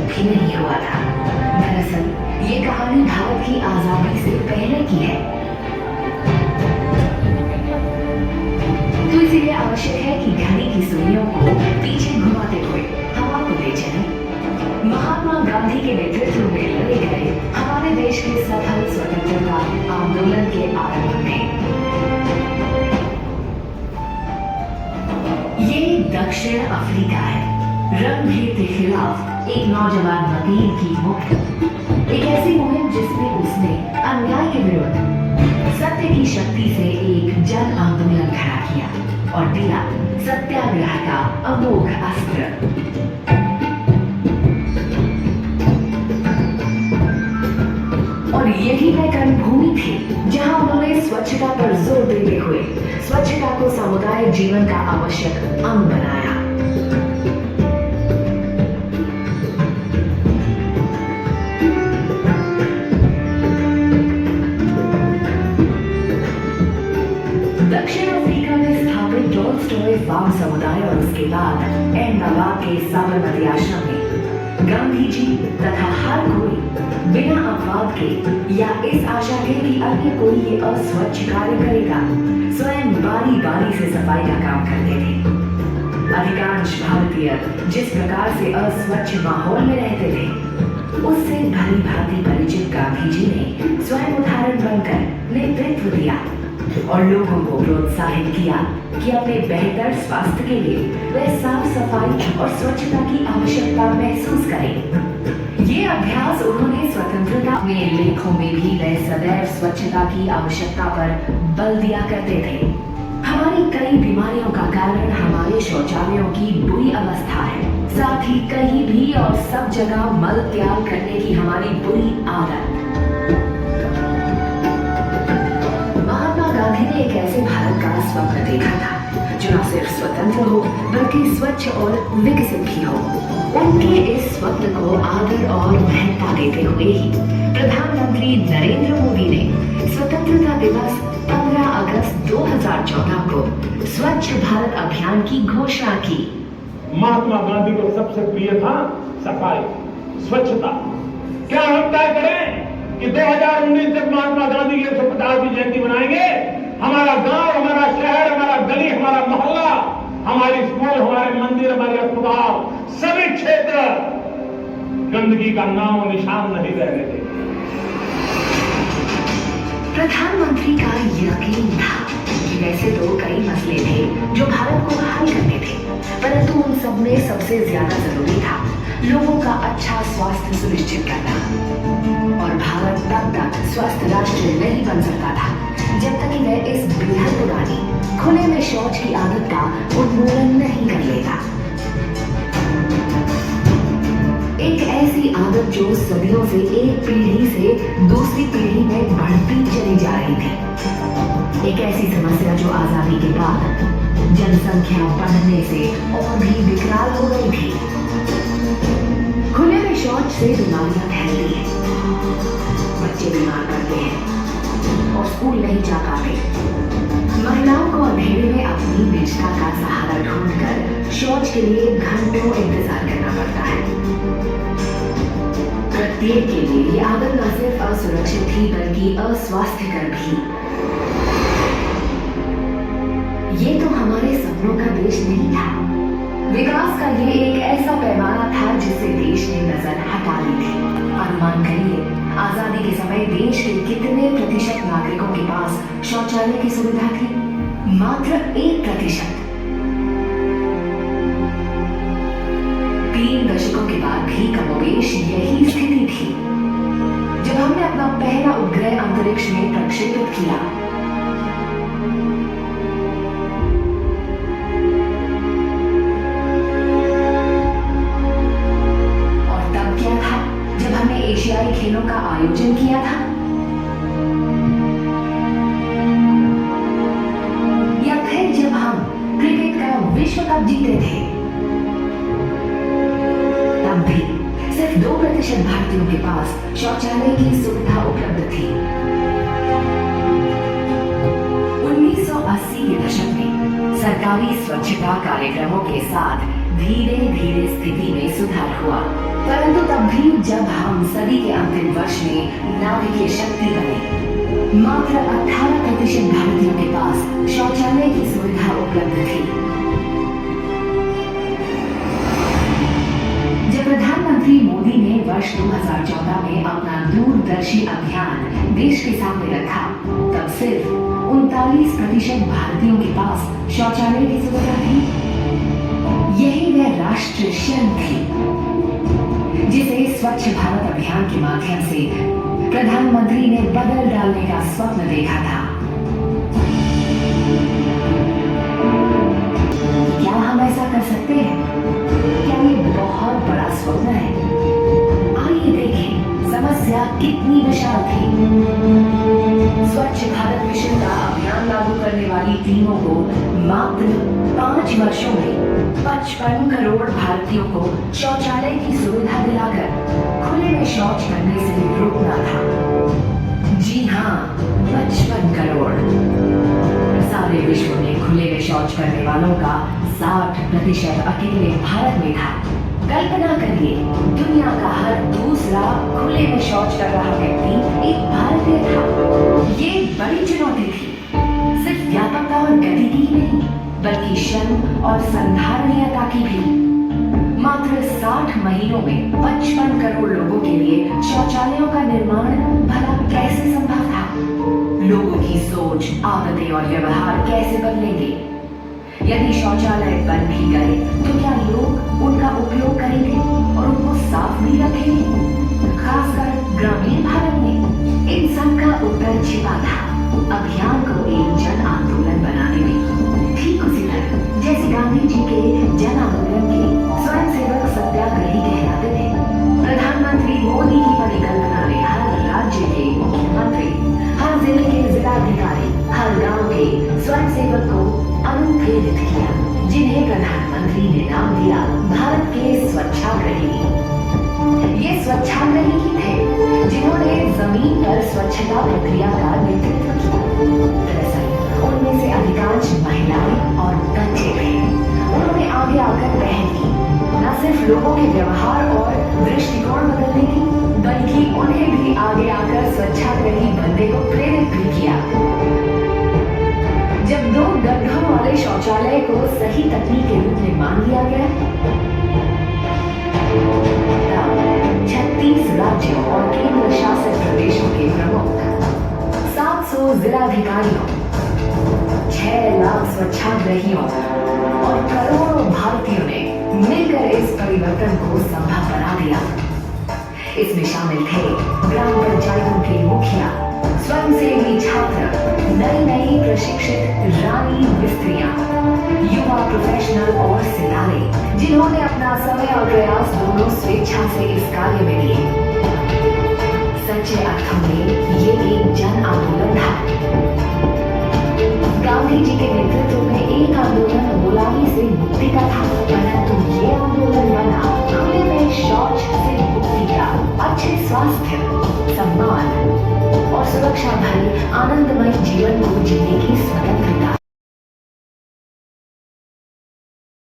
भी नहीं हुआ था। दरअसल ये कहानी भारत की आजादी से पहले की है। तो इसलिए आवश्यक है कि घड़ी की सुइयों को पीछे घुमाते हुए हवा को ले चलें। महात्मा गांधी के नेतृत्व में लड़े गए हमारे देश के सफल स्वतंत्रता आंदोलन के आरंभ में ये दक्षिण अफ्रीका है। रंग भेद के खिलाफ एक नौजवान वकील की मुहिम, एक ऐसी मुहिम जिसमें उसने अन्याय के विरुद्ध सत्य की शक्ति से एक जन आंदोलन खड़ा किया और दिया सत्याग्रह का अमोघ अस्त्र। और यही वह कर्मभूमि थी जहां उन्होंने स्वच्छता पर जोर देते हुए स्वच्छता को सामुदायिक जीवन का आवश्यक अंग बनाया। दक्षिण अफ्रीका में स्थापित टॉलस्टॉय फार्म समुदाय और उसके बाद अहमदाबाद के साबरमती आश्रम में गांधी जी तथा हर कोई बिना अपवाद के या इस आशा के कि अन्य कोई ये अस्वच्छ कार्य करेगा, स्वयं बारी बारी से सफाई का काम करते थे। अधिकांश भारतीय जिस प्रकार से अस्वच्छ माहौल में रहते थे, उससे भली भांति परिचित गांधी जी ने स्वयं उदाहरण बनकर नेतृत्व दिया और लोगों को प्रोत्साहित किया कि अपने बेहतर स्वास्थ्य के लिए वे साफ सफाई और स्वच्छता की आवश्यकता महसूस करें। ये अभ्यास उन्होंने स्वतंत्रता में लेखों में भी वे सदैव स्वच्छता की आवश्यकता पर बल दिया करते थे। हमारी कई बीमारियों का कारण हमारे शौचालयों की बुरी अवस्था है, साथ ही कहीं भी और सब जगह मल त्याग करने की हमारी बुरी आदत। गांधी ने एक ऐसे भारत का स्वप्न देखा था जो न सिर्फ स्वतंत्र हो बल्कि स्वच्छ और विकसित भी हो। उनके इस स्वप्न को आदर और महत्ता देते हुए ही प्रधानमंत्री नरेंद्र मोदी ने स्वतंत्रता दिवस 15 अगस्त 2014 को स्वच्छ भारत अभियान की घोषणा की। महात्मा गांधी को सबसे प्रिय था सफाई, स्वच्छता। क्या हम तय करें कि 2019 तक महात्मा गांधी की 150वीं जयंती मनाएंगे? हमारा गांव, हमारा शहर, हमारा गली, हमारा मोहल्ला, हमारे स्कूल, हमारे मंदिर, हमारे अस्पताल, सभी क्षेत्र गंदगी का नाम और निशान नहीं रहने देंगे। प्रधानमंत्री का यकीन था कि वैसे तो कई मसले थे जो भारत को हल करने थे, परंतु उन सब में सबसे ज्यादा जरूरी था लोगों का अच्छा स्वास्थ्य सुनिश्चित करना। और भारत तब तक स्वस्थ राष्ट्र नहीं बन सकता था जब तक कि वह इस बेहद पुरानी खुले में शौच की आदत का उन्मूलन नहीं कर लेगा। एक ऐसी आदत जो सदियों से एक पीढ़ी से दूसरी पीढ़ी में बढ़ती चली जा रही थी। एक ऐसी समस्या जो आजादी के बाद जनसंख्या बढ़ने से और भी विकराल हो गई थी। खुले में शौच से बीमारियां फैलती हैं, बच्चे बीमार पड़ते हैं और स्कूल नहीं जा पाते। महिलाओं को अंधेरे में अपनी निजता का सहारा ढूंढकर शौच के लिए घंटों इंतजार करना पड़ता है। प्रत्येक के लिए ये आदत न सिर्फ असुरक्षित थी बल्कि अस्वास्थ्यकर भी। ये तो हमारे सपनों का देश नहीं था। विकास का ये एक ऐसा पैमाना था जिससे देश ने नजर हटा ली थी। अनुमान करिए, आजादी के समय देश के कितने प्रतिशत नागरिकों के पास शौचालय की सुविधा थी? मात्र 1%। 3 दशकों के बाद भी कमोबेश यही स्थिति थी। जब हमने अपना पहला उपग्रह अंतरिक्ष में प्रक्षेपित किया, एशियाई खेलों का आयोजन किया था, या फिर जब हम क्रिकेट का विश्व कप जीते थे, तब भी सिर्फ 2% भारतीयों के पास शौचालय की सुविधा उपलब्ध थी। 1980 के दशक में सरकारी स्वच्छता कार्यक्रमों के साथ धीरे धीरे स्थिति में सुधार हुआ। परंतु तब भी जब हम सदी के अंतिम वर्ष में नाभिकीय शक्ति बने, मात्र 18% भारतीयों के पास शौचालय की सुविधा उपलब्ध थी। जब प्रधानमंत्री मोदी ने वर्ष 2014 में अपना दूरदर्शी अभियान देश के सामने रखा, तब सिर्फ 39% भारतीयों के पास शौचालय की सुविधा थी। यही वह राष्ट्र क्षण थी जिसे स्वच्छ भारत अभियान के माध्यम से प्रधानमंत्री ने बदल डालने का स्वप्न देखा था। क्या हम ऐसा कर सकते हैं? क्या ये बहुत बड़ा स्वप्न है? आइए देखें समस्या कितनी विशाल थी। स्वच्छ भारत मिशन का अभियान लागू करने वाली टीमों को मात्र 5 वर्षों में 55 करोड़ भारतीयों को शौचालय की सुविधा दिलाकर खुले में शौच करने से रोकना था। जी हाँ, 55 करोड़। सारे विश्व में खुले में शौच करने वालों का 60% अकेले भारत में था। कल्पना करिए, दुनिया का हर दूसरा खुले में शौच कर रहा व्यक्ति एक भारतीय था। ये बड़ी चुनौती थी, सिर्फ व्यापकता और गति की नहीं, बल्कि श्रम और संधारणीयता की भी। मात्र 60 महीनों में 55 करोड़ लोगों के लिए शौचालयों का निर्माण भला कैसे संभव था? लोगों की सोच, आदतें और व्यवहार कैसे बदलेंगे? यदि शौचालय बन भी गए तो क्या लोग उनका उपयोग करेंगे और उनको साफ भी रखेंगे? खासकर ग्रामीण भारत में इन सब का उत्तर छिपा था अभियान को एक जन आंदोलन बनाने में। ठीक उसी तरह जैसे गांधी जी के जन आंदोलन के स्वयंसेवक सत्याग्रही कहलाते थे, प्रधानमंत्री मोदी की परिकल्पना ने हर राज्य के मुख्यमंत्री, हर जिले के जिलाधिकारी, हर गांव के स्वयंसेवक को अनुप्रेरित किया, जिन्हें प्रधानमंत्री ने नाम दिया भारत के स्वच्छाग्रही। ये स्वच्छाग्रही ही थे जिन्होंने जमीन पर स्वच्छता प्रक्रिया का नेतृत्व किया। दरअसल उनमें से अधिकांश महिलाएं और बच्चे थे। उन्होंने आगे आकर पहल की, न सिर्फ लोगों के व्यवहार और दृष्टिकोण बदलने की, बल्कि उन्हें भी आगे आकर स्वच्छाग्रही बनने को प्रेरित भी किया। जब 2 गड्ढों वाले शौचालय को सही तकनीक के रूप में मान लिया गया, तब 36 राज्यों और केंद्र शासित प्रदेशों के प्रमुख, 700 जिलाधिकारियों, 6 लाख स्वच्छाग्रहियों और करोड़ों भारतीयों ने मिलकर इस परिवर्तन को संभव बना दिया। इसमें शामिल थे ग्राम पंचायतों के मुखिया, स्वयंसेवी छात्र, नई प्रशिक्षित रानी मिस्त्रियां, युवा प्रोफेशनल और सितारे, जिन्होंने अपना समय और प्रयास दोनों स्वेच्छा से इस कार्य में दिए। सच्चे अर्थों में ये एक जन आंदोलन था। गांधी जी के नेतृत्व में एक आंदोलन गुलामी से मुक्ति का था, परंतु ये आंदोलन बना खुले में शौच से मुक्ति का, अच्छे स्वास्थ्य, सम्मान और सुरक्षा भरे आनंदमय जीवन को जीने की